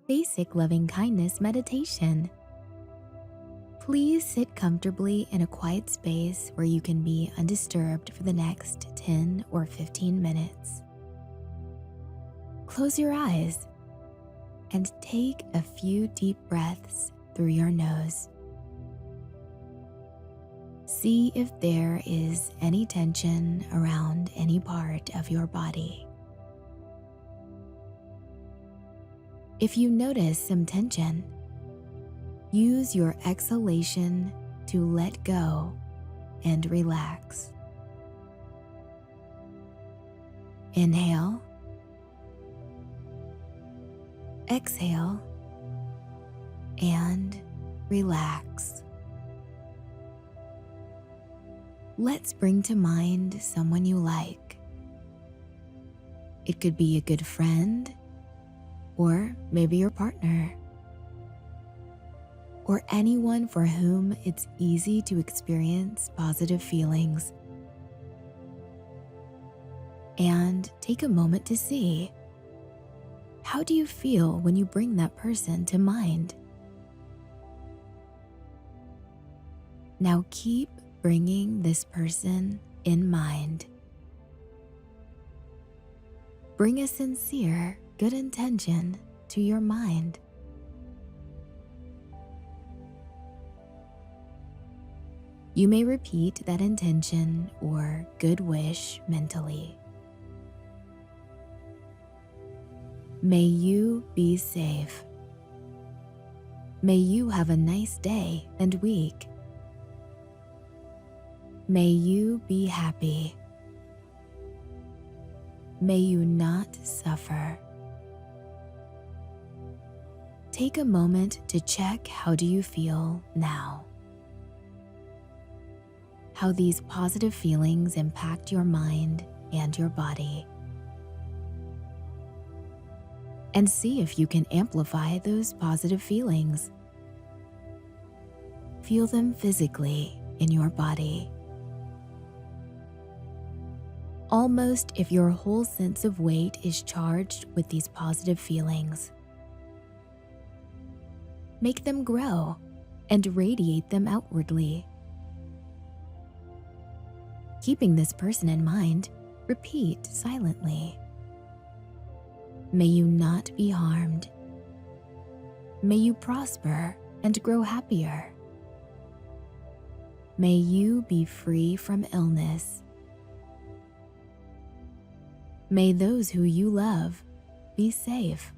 basic loving-kindness meditation. Please sit comfortably in a quiet space where you can be undisturbed for the next 10 or 15 minutes. Close your eyes and take a few deep breaths through your nose. See if there is any tension around any part of your body. If you notice some tension, use your exhalation to let go and relax. Inhale. Exhale. And relax. Let's bring to mind someone you like. It could be a good friend, or maybe your partner, or anyone for whom it's easy to experience positive feelings. And take a moment to see, how do you feel when you bring that person to mind? Now keep bringing this person in mind. Bring a sincere, good intention to your mind. You may repeat that intention or good wish mentally. May you be safe. May you have a nice day and week. May you be happy. May you not suffer. Take a moment to check, how do you feel now? How these positive feelings impact your mind and your body. And see if you can amplify those positive feelings. Feel them physically in your body. Almost if your whole sense of weight is charged with these positive feelings. Make them grow and radiate them outwardly. Keeping this person in mind, repeat silently. May you not be harmed. May you prosper and grow happier. May you be free from illness. May those who you love be safe.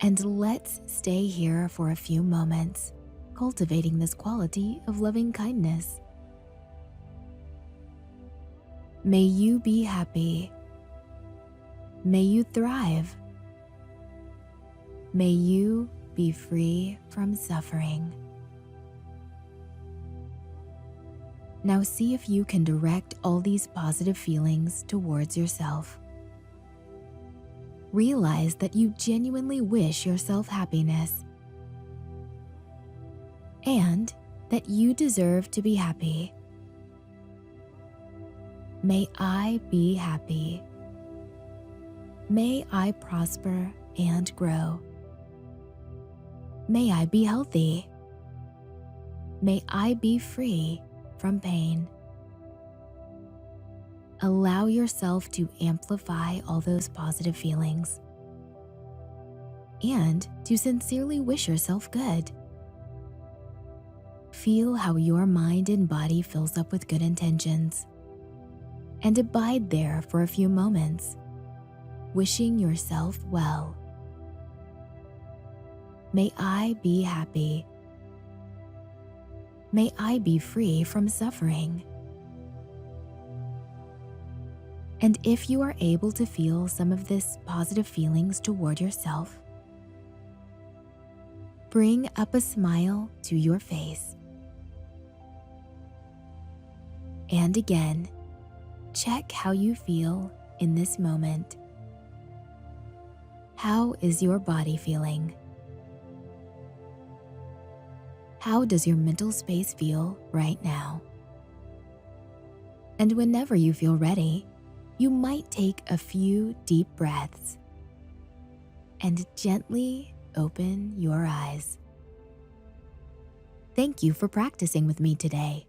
And let's stay here for a few moments, cultivating this quality of loving kindness. May you be happy. May you thrive. May you be free from suffering. Now see if you can direct all these positive feelings towards yourself. Realize that you genuinely wish yourself happiness and that you deserve to be happy. May I be happy. May I prosper and grow. May I be healthy. May I be free from pain. Allow yourself to amplify all those positive feelings and to sincerely wish yourself good. Feel how your mind and body fills up with good intentions and abide there for a few moments, wishing yourself well. May I be happy. May I be free from suffering. And if you are able to feel some of this positive feelings toward yourself, bring up a smile to your face. And again, check how you feel in this moment. How is your body feeling? How does your mental space feel right now? And whenever you feel ready, you might take a few deep breaths and gently open your eyes. Thank you for practicing with me today.